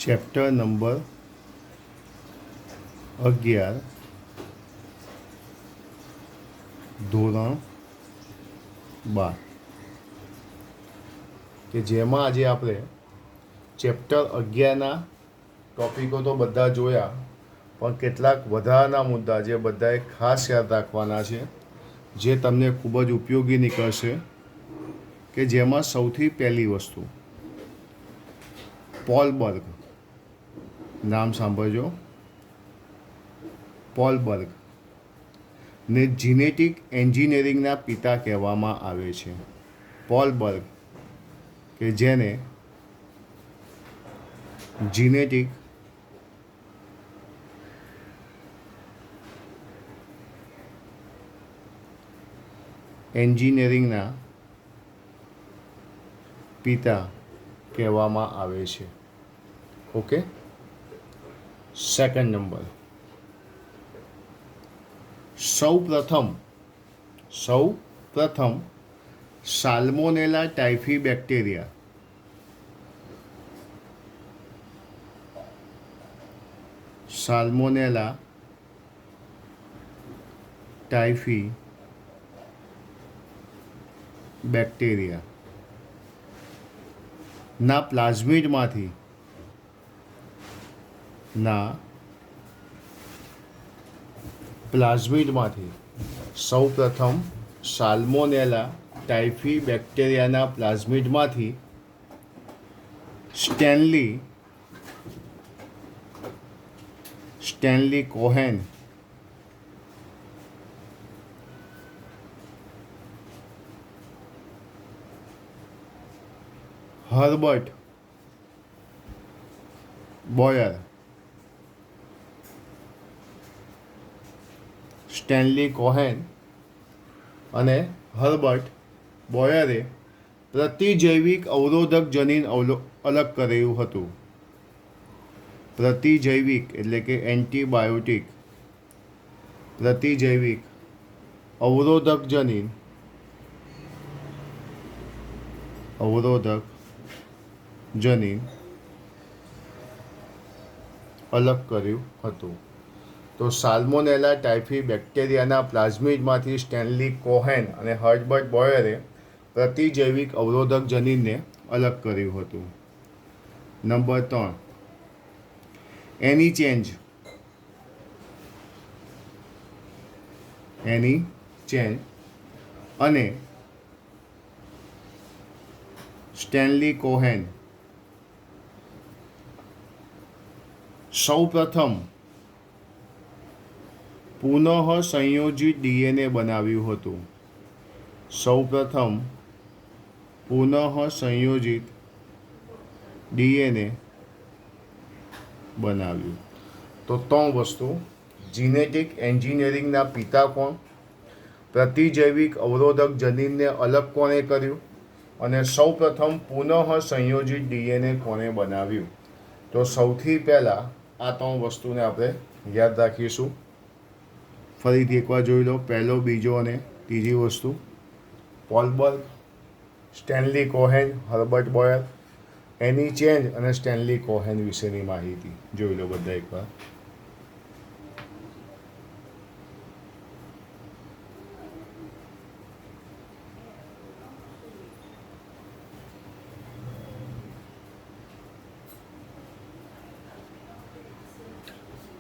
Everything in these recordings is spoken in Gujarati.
ચેપ્ટર નંબર 11 ધોરણ 12 કે જેમાં આજે આપણે ચેપ્ટર 11ના ટોપિકો તો બધા જોયા, પણ કેટલાક વધારાના મુદ્દા જે બધાએ ખાસ યાદ રાખવાના છે, જે તમને ખૂબ જ ઉપયોગી નીકળશે. કે જેમાં સૌથી પહેલી વસ્તુ પોલ બર્ગ, નામ સાંભળજો, પોલ બર્ગ ને જીનેટિક એન્જિનિયરિંગના પિતા કહેવામાં આવે છે. પોલ બર્ગ કે જેને જીનેટિક એન્જિનિયરિંગના પિતા કહેવામાં આવે છે. ઓકે. સેકન્ડ નંબર, સૌ પ્રથમ salmonella typhi bacteria salmonella typhi bacteria ના પ્લાઝમિડમાંથી સૌપ્રથમ salmonella typhi બેક્ટેરિયાના પ્લાઝમિડમાંથી Stanley Cohen Herbert Boyer Stanley Cohen અને હર્બર્ટ બોયરે પ્રતિજૈવિક અવરોધક જનીન અલગ કર્યું હતું. પ્રતિજૈવિક એટલે કે એન્ટીબાયોટિક પ્રતિજૈવિક અવરોધક જનીન અલગ કર્યું હતું. તો સાલ્મોનેલા ટાઇફી બેક્ટેરિયાના પ્લાઝમિડમાંથી સ્ટેનલી કોહેન અને હર્બર્ટ બોયરે પ્રતિજૈવિક અવરોધક જનીનને અલગ કર્યું હતું. નંબર 3, એની ચેન્જ અને સ્ટેનલી કોહેન સૌપ્રથમ પુનઃ સંયોજિત ડીએનએ બનાવ્યું હતું. તો 3 વસ્તુ: જીનેટિક એન્જિનિયરિંગના પિતા કોણ, પ્રતિજૈવિક અવરોધક જનીનને અલગ કોણે કર્યું, અને સૌપ્રથમ પુનઃ સંયોજિત ડીએનએ કોણે બનાવ્યું. તો સૌથી પહેલાં આ 3 વસ્તુને આપણે યાદ રાખીશું. ફરીથી એકવાર જોઈ લો. પહેલો, બીજો અને ત્રીજી વસ્તુ: pole berg, Stanley Cohen, Herbert Boyer. એની ચેન્જ અને સ્ટેનલી કોહેન વિશેની માહિતી જોઈ લો બધા એકવાર.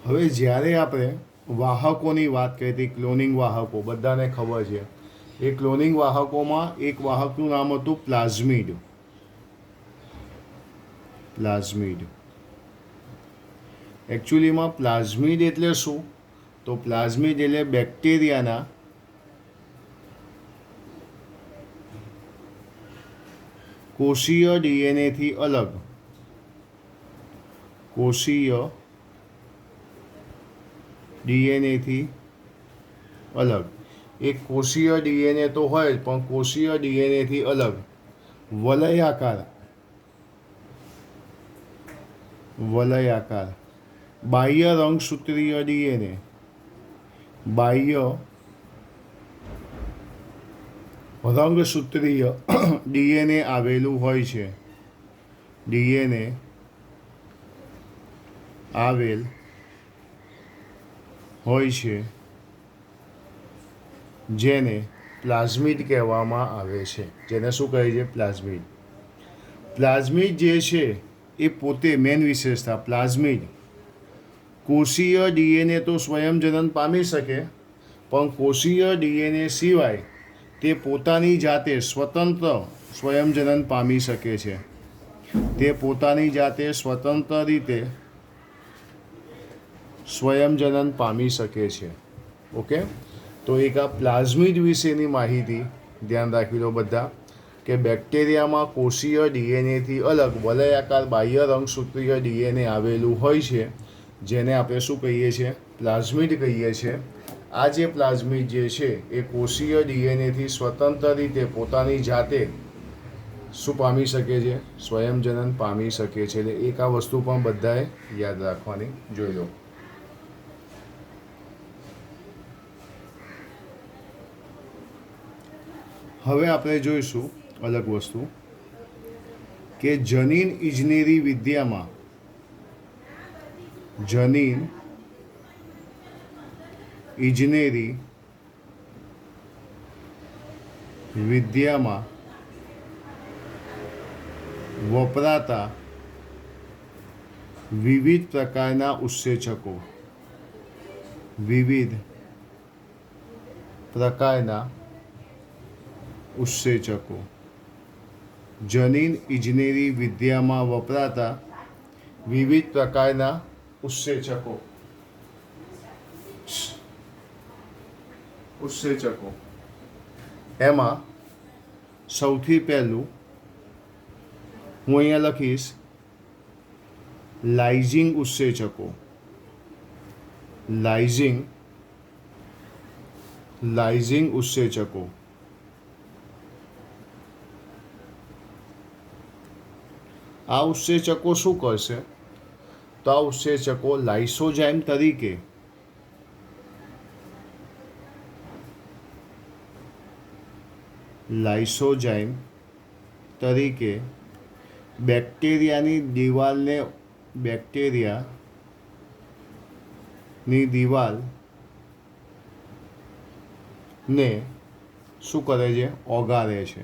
હવે જ્યારે આપણે વાહકોની વાત કરી હતી, ક્લોનિંગ વાહકો બધાને ખબર છે. એ ક્લોનિંગ વાહકોમાં એક વાહકનું નામ હતું પ્લાઝમિડ. એકચ્યુઅલીમાં પ્લાઝમિડ એટલે શું? તો પ્લાઝમિડ એટલે બેક્ટેરિયાના કોષીય ડીએનએથી અલગ એક કોષીય ડીએનએ તો હોય જ, પણ કોષીય ડીએનએથી અલગ વલયાકાર બાહ્ય રંગસૂત્રીય ડીએનએ આવેલું હોય છે. આવેલ હોય છે, જેને પ્લાઝમિડ કહેવામાં આવે છે. જેને શું કહે છે? પ્લાઝમિડ. પ્લાઝમિડ જે છે એ પોતે મેન વિશેષતા પ્લાઝમિડ કોષીય ડીએનએ તો સ્વયંજનન પામી શકે, પણ કોષીય ડીએનએ સિવાય તે પોતાની જાતે સ્વતંત્ર સ્વયંજનન પામી શકે છે. તે પોતાની જાતે સ્વતંત્ર રીતે સ્વયંજનન પામી શકે છે. ઓકે, તો એક આ પ્લાઝમિડ વિશેની માહિતી ધ્યાન રાખી લો બધા, કે બેક્ટેરિયામાં કોષીય ડીએનએથી અલગ વલયાકાર બાહ્ય રંગસૂત્રીય ડીએનએ આવેલું હોય છે, જેને આપણે શું કહીએ છીએ? પ્લાઝમિડ કહીએ છીએ. આ જે પ્લાઝમિડ જે છે એ કોષીય ડીએનએથી સ્વતંત્ર રીતે પોતાની જાતે શું પામી શકે છે? સ્વયંજનન પામી શકે છે. એટલે એક આ વસ્તુ પણ બધાએ યાદ રાખવાની. જોઈ લો. હવે આપણે જોઈશું અલગ વસ્તુ, કે જનીન ઇજનેરી વિદ્યામાં વપરાતા વિવિધ પ્રકારના ઉત્સેચકો. જનીન ઇજનેરી વિદ્યામાં વપરાતા વિવિધ પ્રકારના ઉત્સેચકો. એમાં સૌથી પહેલું હું અહીંયા લખીશ લાઇઝિંગ ઉત્સેચકો. લાઇઝિંગ ઉત્સેચકો. આ ઉત્સેચકો શું કરશે? તો આ ઉત્સેચકો લાઇસોજાઇમ તરીકે બેક્ટેરિયાની દિવાલને શું કરે છે? ઓગાળે છે.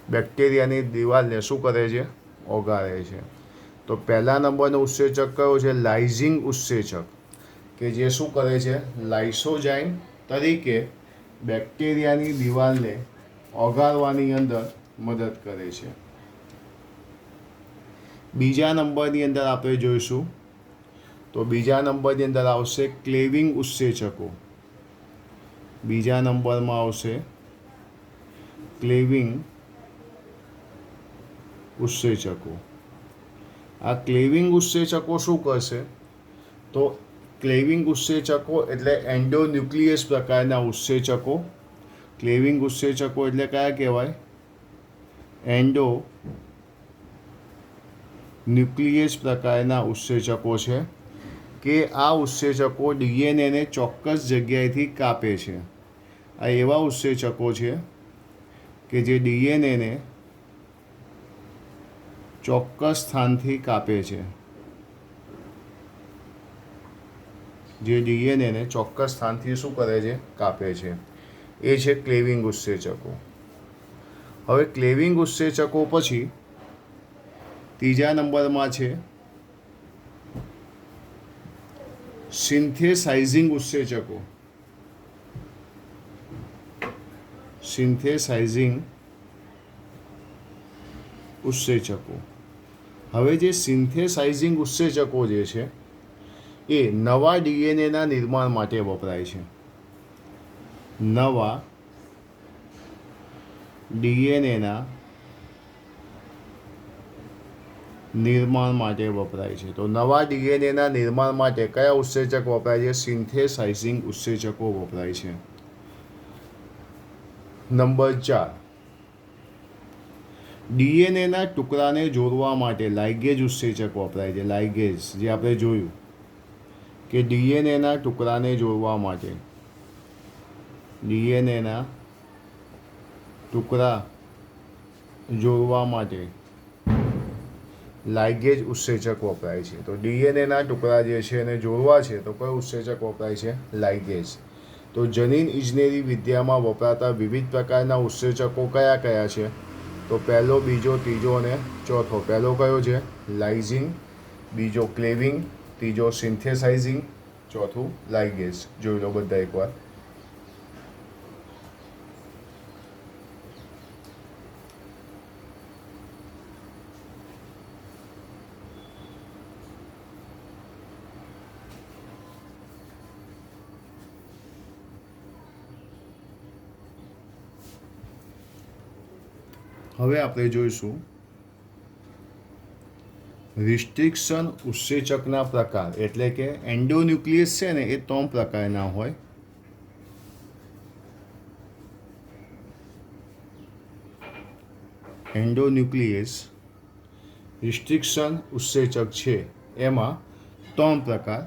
બેક્ટેરિયાની દિવાલને શું કરે છે? ઓગાળે છે. તો પહેલા નંબરનો ઉત્સેચક કયો છે? લાઇઝિંગ ઉત્સેચક, કે જે શું કરે છે? લાઇસોજાઇમ તરીકે બેક્ટેરિયાની દિવાલને ઓગાળવાની અંદર મદદ કરે છે. બીજા નંબરની અંદર આપણે જોઈશું, તો બીજા નંબરની અંદર આવશે ક્લેવિંગ ઉત્સેચકો. બીજા નંબરમાં આવશે ક્લેવિંગ ઉત્સેચકો. આ ક્લેવિંગ ઉત્સેચકો શું કરશે? તો ક્લેવિંગ ઉત્સેચકો એટલે એન્ડોન્યુક્લિયસ પ્રકારના ઉત્સેચકો. ક્લેવિંગ ઉત્સેચકો એટલે કયા કહેવાય? એન્ડોન્યુક્લિયસ પ્રકારના ઉત્સેચકો છે, કે આ ઉત્સેચકો ડીએનએને ચોક્કસ જગ્યાએથી કાપે છે. આ એવા ઉત્સેચકો છે કે જે ડીએનએને ચોક્કસ સ્થાનથી કાપે છે. શું કરે છે? કાપે છે. એ છે ક્લેવિંગ ઉત્સેચકો. હવે ક્લેવિંગ ઉત્સેચકો પછી ત્રીજા નંબરમાં છે સિન્થેસાઇઝિંગ ઉત્સેચકો. હવે જે સિન્થેસાઇઝિંગ ઉત્સેચકો જે છે એ નવા ડીએનએના નિર્માણ માટે વપરાય છે. નવા ડીએનએના નિર્માણ માટે વપરાય છે. તો નવા ડીએનએના નિર્માણ માટે કયા ઉત્સેચક વપરાય છે? સિન્થેસાઇઝિંગ ઉત્સેચકો વપરાય છે. નંબર 4, ડીએનએના ટુકડાને જોડવા માટે લાઇગેજ ઉત્સેચક વપરાય છે. લાઇગેજ, જે આપણે જોયું કે ડીએનએના ટુકડાને જોડવા માટે લાઇગેજ ઉત્સેચક વપરાય છે. તો ડીએનએના ટુકડા જે છે એને જોડવા છે તો કયો ઉત્સેચક વપરાય છે? લાઇગેજ. તો જનીન ઇજનેરી વિદ્યામાં વપરાતા વિવિધ પ્રકારના ઉત્સેચકો કયા કયા છે? તો પહેલો, બીજો, ત્રીજો અને ચોથો. પહેલો કયો છે? લાઇઝિન. બીજો ક્લેવિંગ. ત્રીજો સિન્થેસાઇઝિંગ. ચોથું લાઇગેજ. જોઈ લો બધા એકવાર. હવે આપણે જોઈશું રિસ્ટ્રિક્શન ઉત્સેચકના પ્રકાર. એટલે કે એન્ડોન્યુક્લિયસ છે ને એ 3 પ્રકારના હોય. એન્ડોન્યુક્લિયસ રિસ્ટ્રિક્શન ઉત્સેચક છે એમાં 3 પ્રકાર.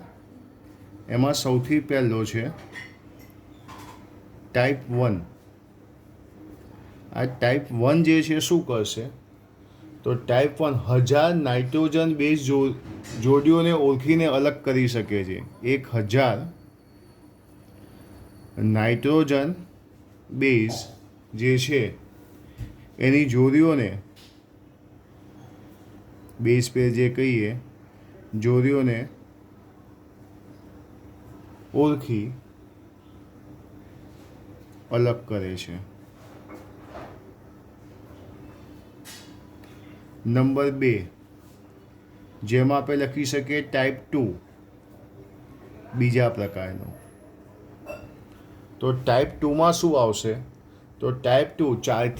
એમાં સૌથી પહેલો છે ટાઈપ 1. આ ટાઈપ 1 જે છે શું કરશે? તો ટાઈપ 1 1000 નાઇટ્રોજન બેઝ જોડીઓને ઓળખીને અલગ કરી શકે છે. 1000 નાઇટ્રોજન બેઝ જે છે એની જોડીઓને, બેઝ પેર જે કહીએ, જોડીઓને ઓળખી અલગ કરે છે. નંબર 2, જેમાં આપણે લખી શકીએ ટાઈપ 2, બીજા પ્રકારનો. તો ટાઈપ 2માં શું આવશે? તો ટાઈપ 2 4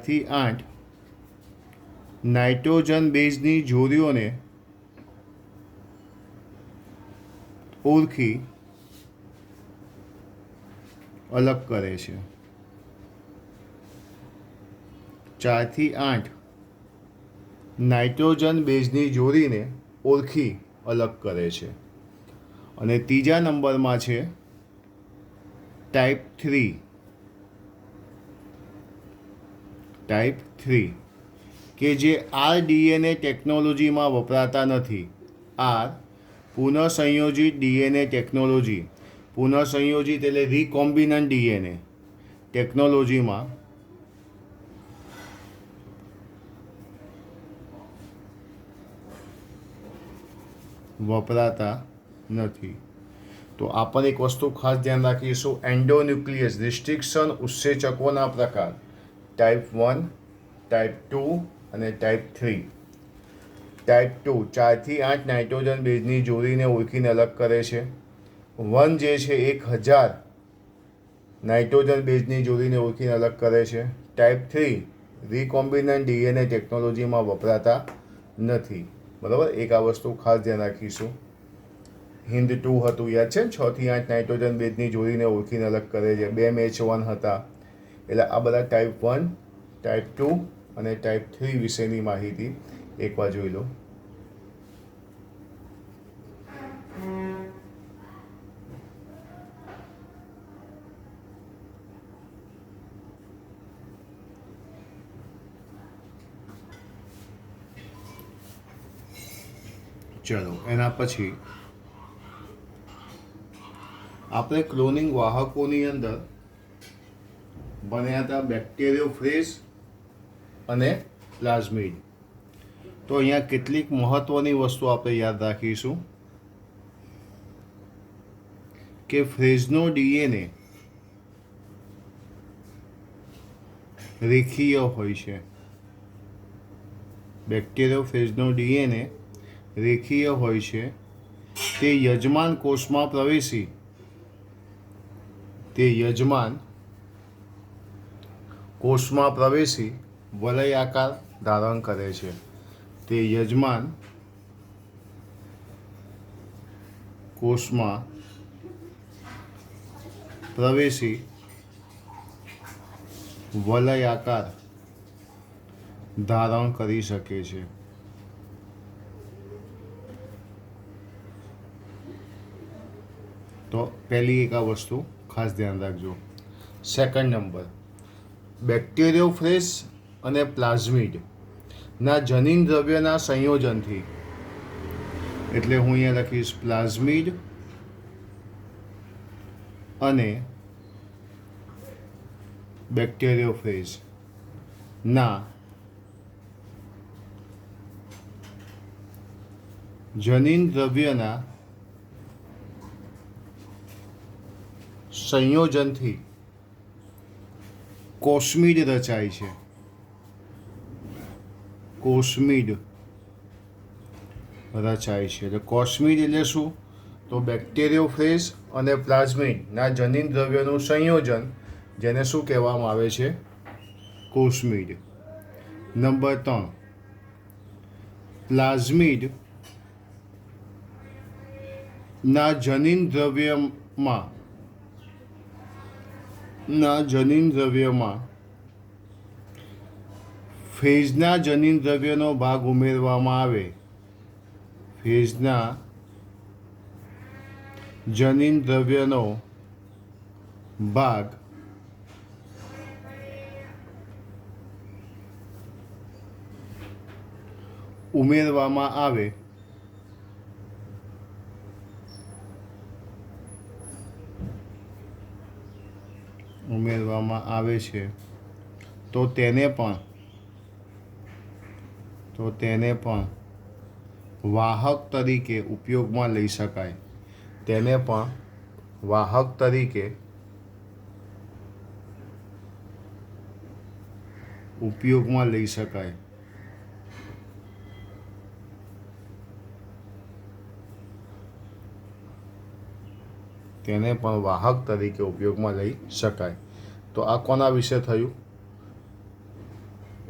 થી 8 નાઇટ્રોજન બેઝની જોડીઓને ઓળખી અલગ કરે છે. 4 થી 8 નાઇટ્રોજન બેઝની જોડીને ઓળખી અલગ કરે છે. અને ત્રીજા નંબરમાં છે ટાઈપ 3. ટાઈપ 3 કે જે આરડીએનએ ટેકનોલોજીમાં વપરાતા નથી. પુનઃસંયોજિત ડીએનએ ટેકનોલોજી. પુનઃસંયોજિત એટલે રિકોમ્બિનન્ટ ડીએનએ ટેકનોલોજીમાં વપરાતા નથી. તો આ પણ એક વસ્તુ ખાસ ધ્યાન રાખીશું. એન્ડોન્યુક્લિયસ રિસ્ટ્રિક્શન ઉત્સેચકોના પ્રકાર ટાઈપ 1, ટાઈપ 2 અને ટાઈપ 3. ટાઈપ 2 4 થી 8 નાઇટ્રોજન બેઝની જોડીને ઓળખીને અલગ કરે છે. 1 જે છે 1000 નાઇટ્રોજન બેઝની જોડીને ઓળખીને અલગ કરે છે. ટાઈપ 3 રિકોમ્બિનન્ટ ડીએનએ ટેકનોલોજીમાં વપરાતા નથી. બરાબર, એક આ વસ્તુ ખાસ ધ્યાન રાખીશું. હિન્દ 2 હતું, યાદ છે? 6 થી 8 નાઇટ્રોજન બેઝની જોડીને ઓળખીને અલગ કરે છે. 2 મેચ 1 હતા. એટલે આ બધા ટાઈપ 1, ટાઈપ 2 અને ટાઈપ 3 વિશેની માહિતી એકવાર જોઈ લો. ચલો, એના પછી આપણે ક્લોનિંગ વાહકોની અંદર ભણ્યા હતા બેક્ટેરિયોફેજ અને પ્લાઝમિડ. તો અહીંયા કેટલીક મહત્વની વસ્તુ આપણે યાદ રાખીશું કે ફેજનો ડીએનએ રેખીય હોય છે. બેક્ટેરિયોફેજનો ડીએનએ રેખીય હોય છે. તે યજમાન કોષમાં પ્રવેશી વલય આકાર ધારણ કરે છે. તે યજમાન કોષમાં પ્રવેશી વલય આકાર ધારણ કરી શકે છે. તો પહેલી એક આ વસ્તુ ખાસ ધ્યાન રાખજો. સેકન્ડ નંબર, બેક્ટેરિયોફેજ અને પ્લાઝમિડના જનીન દ્રવ્યના સંયોજનથી, એટલે હું અહીંયા લખીશ પ્લાઝમિડ અને બેક્ટેરિયોફેજના જનીન દ્રવ્યના સંયોજનથી કોસ્મિડ રચાય છે. કોસ્મિડ રચાય છે. એટલે કોસ્મિડ એટલે શું? તો બેક્ટેરિયોફેજ અને પ્લાઝમિડના જનીન દ્રવ્યનું સંયોજન, જેને શું કહેવામાં આવે છે? કોસ્મિડ. નંબર 3, પ્લાઝમિડના જનીન દ્રવ્યમાં ફેજના જનીન દ્રવ્યનો ભાગ ઉમેરવામાં આવે. ફેજના જનીન દ્રવ્યનો ભાગ ઉમેરવામાં આવે છે તો તેને પણ વાહક તરીકે ઉપયોગમાં લઈ શકાય. તેને પણ વાહક તરીકે ઉપયોગમાં લઈ શકાય. તેને પણ વાહક તરીકે ઉપયોગમાં લઈ શકાય. તો આ કોના વિશે થયું?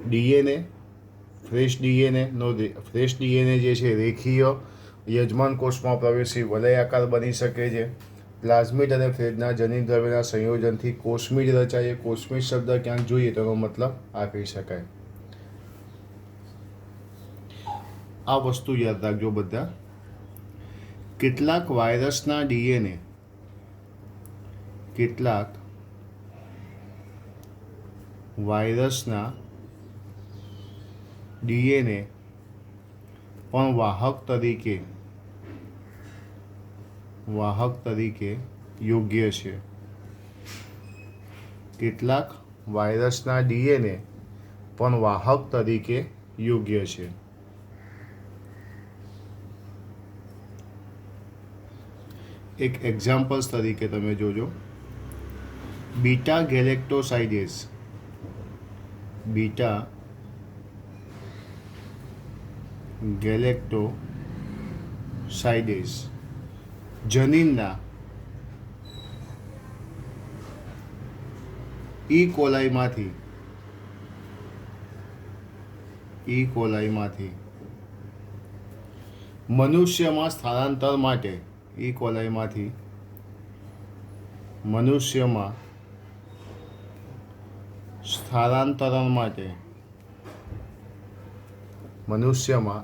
ડીએનએ. ફ્રેશ ડીએનએ જે છે રેખીય યજમાન કોષમાં પ્રવેશી વલયાકાર બની શકે છે. પ્લાઝમિડ અને ફેજના જનીન દ્રવ્યના સંયોજનથી કોસ્મિડ રચાય. કોસ્મિડ શબ્દ ક્યાંક જોઈએ તો એનો મતલબ આ કહી શકાય. આ વસ્તુ યાદ રાખજો બધા. કેટલાક વાયરસના ડીએનએ પણ વાહક તરીકે યોગ્ય છે. કેટલાક વાયરસના ડીએનએ પણ વાહક તરીકે યોગ્ય છે. એક એક્ઝામ્પલ્સ તરીકે તમે જોજો. બીટા ગેલેક્ટોસાઇડેઝ જનીનના ઈ કોલાઈમાંથી મનુષ્યમાં સ્થળાંતર માટે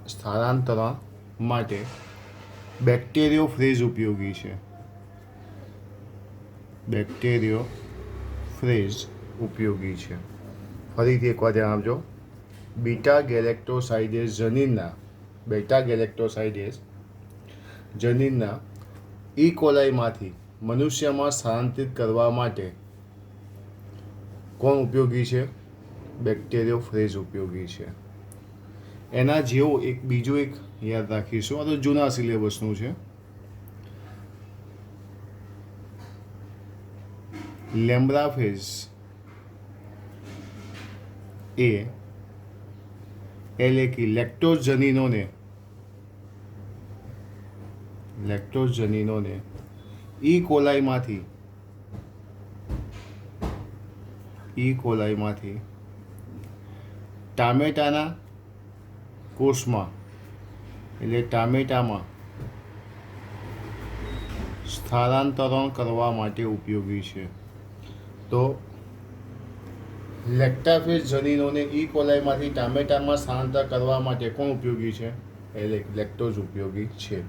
સ્થળાંતરણ માટે બેક્ટેરિયોફેજ ઉપયોગી છે. ફરીથી એકવાર ધ્યાન આપજો. બીટા ગેલેક્ટોસાઇડેઝ જનીનના ઈ કોલાઈમાંથી મનુષ્યમાં સ્થળાંતરિત કરવા માટે કોણ ઉપયોગી છે? બેક્ટેરિયોફેજ ઉપયોગી છે. એના જેવો બીજું એક યાદ રાખીશું. આ તો જૂના સિલેબસનું છે. લેમ્બ્રાફેજ એટલે કે લેક્ટોઝ જનીનોને ઈ કોલાઈમાંથી ટામેટાના કોષમાં એટલે ટામેટામાં સ્થળાંતરણ કરવા માટે ઉપયોગી છે. તો લેક્ટાફેજ જનીનોને ઈ કોલાઈમાંથી ટામેટામાં સ્થળાંતર કરવા માટે કોણ ઉપયોગી છે? લેક્ટોઝ ઉપયોગી છે.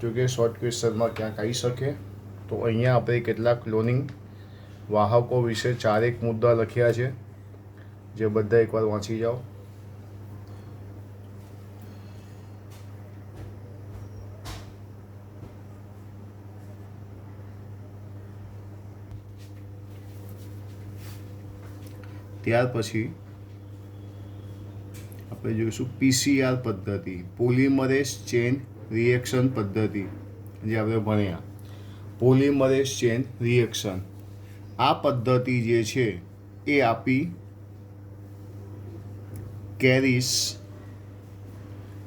જો કે શોર્ટ ક્વેશ્ચનમાં ક્યાંક આવી શકે. તો અહીંયા આપણે કેટલાક ક્લોનિંગ વાહકો વિશે 4 મુદ્દા લખ્યા છે. જે બધા એકવાર વાંચી જાઓ. ત્યાર પછી આપણે જોઈશું PCR પદ્ધતિ, પોલિમરેઝ ચેન રિએક્શન પદ્ધતિ, જે આપણે ભણ્યા. પોલિમરેઝ ચેન રિએક્શન, આ પદ્ધતિ જે છે એ આપી કેરિસ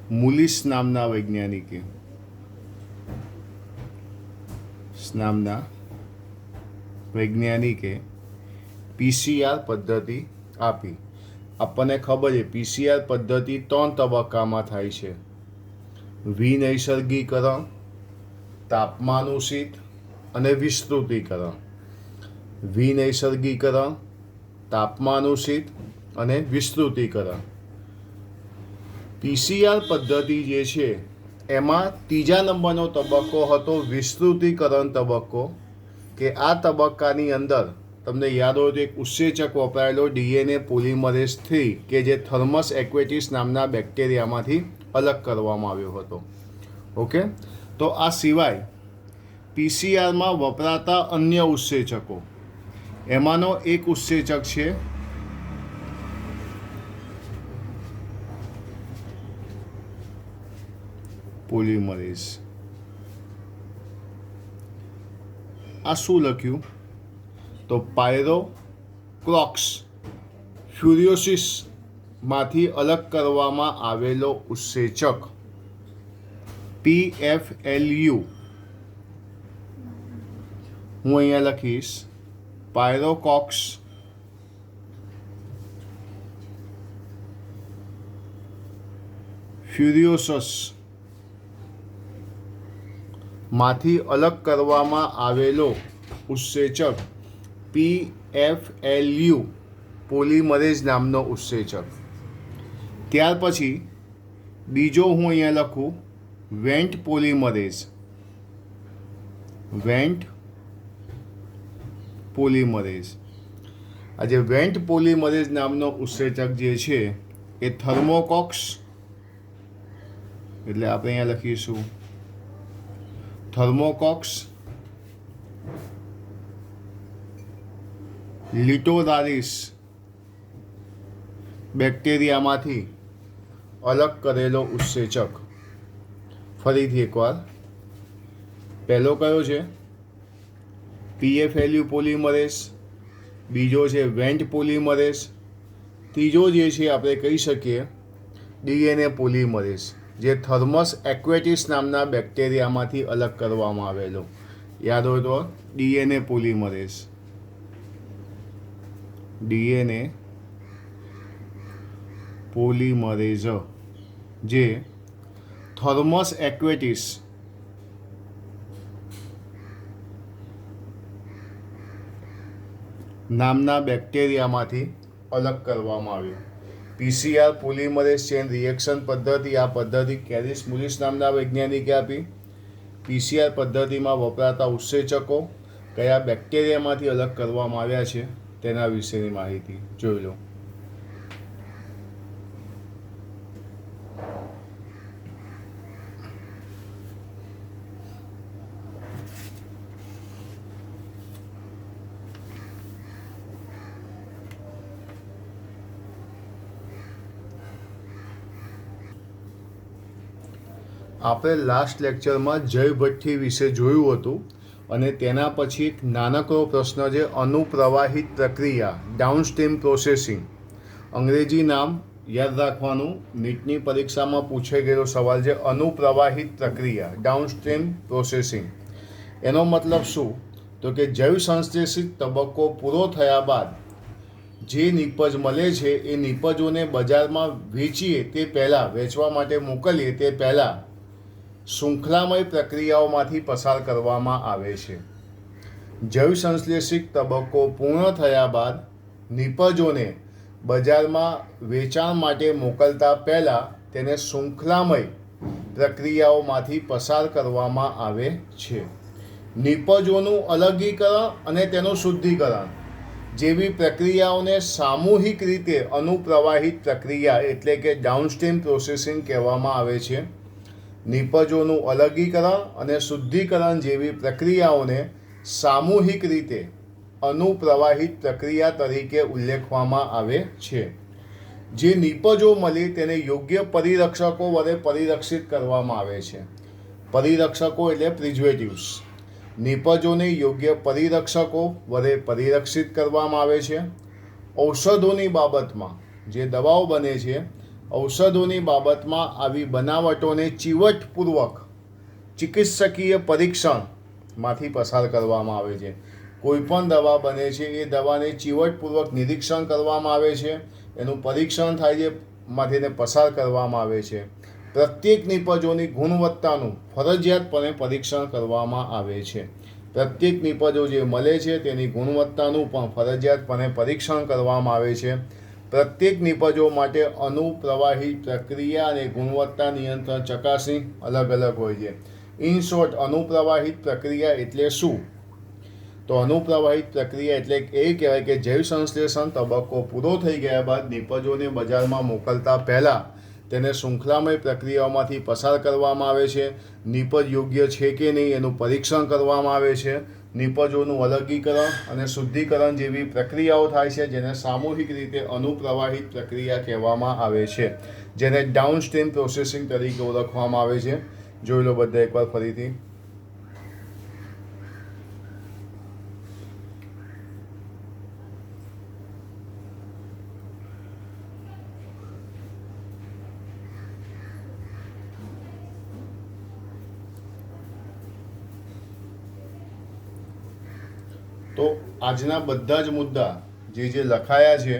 મુલિસ નામના વૈજ્ઞાનિકે PCR પદ્ધતિ આપી. આપણને ખબર છે PCR પદ્ધતિ 3 તબક્કામાં થાય છે: વિનૈસર્ગીકરણ, તાપમાનુષિત અને વિસ્તૃતીકરણ. વિનૈસર્ગીકરણ, તાપમાનુષિત અને વિસ્તૃતીકરણ. PCR પદ્ધતિ જે છે એમાં ત્રીજા નંબરનો તબક્કો હતો વિસ્તૃતીકરણ તબક્કો, કે આ તબક્કાની અંદર તમને યાદ હોય તો એક ઉત્સેચક વપરાયેલો DNA પોલિમરેઝ 3, કે જે થર્મસ એક્વેટિસ નામના બેક્ટેરિયામાંથી અલગ કરવામાં આવ્યો હતો. ઓકે, તો આ સિવાય PCRમાં વપરાતા અન્ય ઉત્સેચકો, એમાંનો એક ઉત્સેચક છે પોલિમરેઝ. આ શું લખ્યું? તો પાયરોક્રોક્સ ફ્યુરિયોસિસમાંથી અલગ કરવામાં આવેલો ઉત્સેચક PFLU. હું અહીંયા લખીશ પાયરોકોક્સ ફ્યુરિયોસસ માંથી અલગ કરવામાં આવેલો ઉત્સેચક PFLU પોલિમરેઝ નામનો ઉત્સેચક. ત્યાર પછી બીજો હું અહીંયા લખું વેન્ટ પોલિમરેઝ. આ જે વેન્ટ પોલિમરેઝ નામનો ઉત્સેચક જે છે એ થર્મોકોક્સ, એટલે આપણે અહીંયા લખીશું થર્મોકોક્સ લિટોરાલિસ બેક્ટેરિયામાંથી અલગ કરેલો ઉત્સેચક. ફરીથી એકવાર, પહેલો કયો છે? PFLU polymerase. બીજો છે વેન્ટ પોલિમરેઝ. ત્રીજો જે છે આપણે કહી શકીએ DNA પોલિમરેઝ, જે થર્મસ એક્વેટિસ નામના બેક્ટેરિયામાંથી અલગ કરવામાં આવેલો. યાદ હોય તો DNA પોલિમરેઝ. DNA પોલિમરેઝ જે થર્મસ એક્વેટિસ નામના બેક્ટેરિયામાંથી અલગ કરવામાં આવ્યું. PCR પોલિમરેઝ ચેન રિએક્શન પદ્ધતિ, આ પદ્ધતિ કેરિસ મુલિસ નામના વૈજ્ઞાનિકે આપી. PCR પદ્ધતિમાં વપરાતા ઉત્સેચકો કયા બેક્ટેરિયામાંથી અલગ કરવામાં આવ્યા છે તેના વિશેની માહિતી જોઈ લો. આપણે લાસ્ટ લેક્ચરમાં જયભઠ્ઠી વિશે જોયું હતું, અને તેના પછી એક નાનકડો પ્રશ્ન છે અનુપ્રવાહિત પ્રક્રિયા, ડાઉનસ્ટ્રીમ પ્રોસેસિંગ. અંગ્રેજી નામ યાદ રાખવાનું, નીટની પરીક્ષામાં પૂછાઈ ગયેલો સવાલ છે અનુપ્રવાહિત પ્રક્રિયા, ડાઉનસ્ટ્રીમ પ્રોસેસિંગ. એનો મતલબ શું? તો કે જૈવ સંશ્લેષિત તબક્કો પૂરો થયા બાદ જે નિપજ મળે છે એ નિપજોને બજારમાં વેચવા માટે મોકલીએ તે પહેલાં શૃંખલામય પ્રક્રિયાઓમાંથી પસાર કરવામાં આવે છે. જૈવ સંશ્લેષિત તબક્કો પૂર્ણ થયા બાદ નિપજોને બજારમાં વેચાણ માટે મોકલતા પહેલાં તેને શૃંખલામય પ્રક્રિયાઓમાંથી પસાર કરવામાં આવે છે. નિપજોનું અલગીકરણ અને તેનું શુદ્ધિકરણ. જેવી પ્રક્રિયાઓને સામૂહિક રીતે અનુપ્રવાહિત પ્રક્રિયા એટલે કે ડાઉનસ્ટ્રીમ પ્રોસેસિંગ કહેવામાં આવે છે. નિપજોનું અલગીકરણ અને શુદ્ધિકરણ જેવી પ્રક્રિયાઓને સામૂહિક રીતે અનુપ્રવાહિત પ્રક્રિયા તરીકે ઉલ્લેખવામાં આવે છે. જે નિપજો મળી તેને યોગ્ય પરિરક્ષકો વડે પરિરક્ષિત કરવામાં આવે છે. પરિરક્ષકો એટલે પ્રિઝર્વેટિવ્સ. નિપજોને યોગ્ય પરિરક્ષકો વડે પરિરક્ષિત કરવામાં આવે છે. ઔષધોની બાબતમાં જે દવાઓ બને છે, ઔષધોની બાબતમાં આવી બનાવટોને ચીવટપૂર્વક ચિકિત્સકીય પરીક્ષણમાંથી પસાર કરવામાં આવે છે. કોઈપણ દવા બને છે એ દવાને ચીવટપૂર્વક નિરીક્ષણ કરવામાં આવે છે, એનું પરીક્ષણ થાય છે, માંથી એને પસાર કરવામાં આવે છે. પ્રત્યેક નિપજોની ગુણવત્તાનું ફરજિયાતપણે પરીક્ષણ કરવામાં આવે છે. પ્રત્યેક નિપજો જે મળે છે તેની ગુણવત્તાનું પણ ફરજિયાતપણે પરીક્ષણ કરવામાં આવે છે. પ્રત્યેક નિપજો માટે અનુપ્રવાહી પ્રક્રિયા અને ગુણવત્તા નિયંત્રણ ચકાસણી અલગ અલગ હોય છે. ઇન શોર્ટ, અનુપ્રવાહિત પ્રક્રિયા એટલે શું? તો અનુપ્રવાહિત પ્રક્રિયા એટલે એ કહેવાય કે જૈવ સંશ્લેષણ તબક્કો પૂરો થઈ ગયા બાદ નિપજોને બજારમાં મોકલતા પહેલાં તેને શૃંખલામય પ્રક્રિયાઓમાંથી પસાર કરવામાં આવે છે. નિપજ યોગ્ય છે કે નહીં એનું પરીક્ષણ કરવામાં આવે છે. નિપજોનું અલગીકરણ અને શુદ્ધિકરણ જેવી પ્રક્રિયાઓ થાય છે, જેને સામૂહિક રીતે અનુપ્રવાહિત પ્રક્રિયા કહેવામાં આવે છે, જેને ડાઉનસ્ટ્રીમ પ્રોસેસિંગ તરીકે ઓળખવામાં આવે છે. જોઈ લો બધા એકવાર ફરીથી. તો આજના બધા જ મુદ્દા જે લખાયા છે,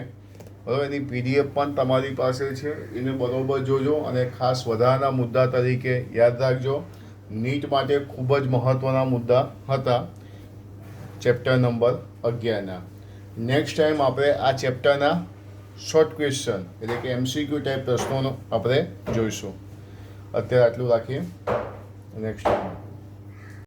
બરાબર, એની PDF પણ તમારી પાસે છે, એને બરોબર જોજો અને ખાસ વધારાના મુદ્દા તરીકે યાદ રાખજો. નીટ માટે ખૂબ જ મહત્ત્વના મુદ્દા હતા ચેપ્ટર નંબર 11ના. નેક્સ્ટ ટાઈમ આપણે આ ચેપ્ટરના શોર્ટ ક્વેશ્ચન એટલે કે MCQ ટાઈપ પ્રશ્નોનો આપણે જોઈશું. અત્યારે આટલું રાખીએ. Next time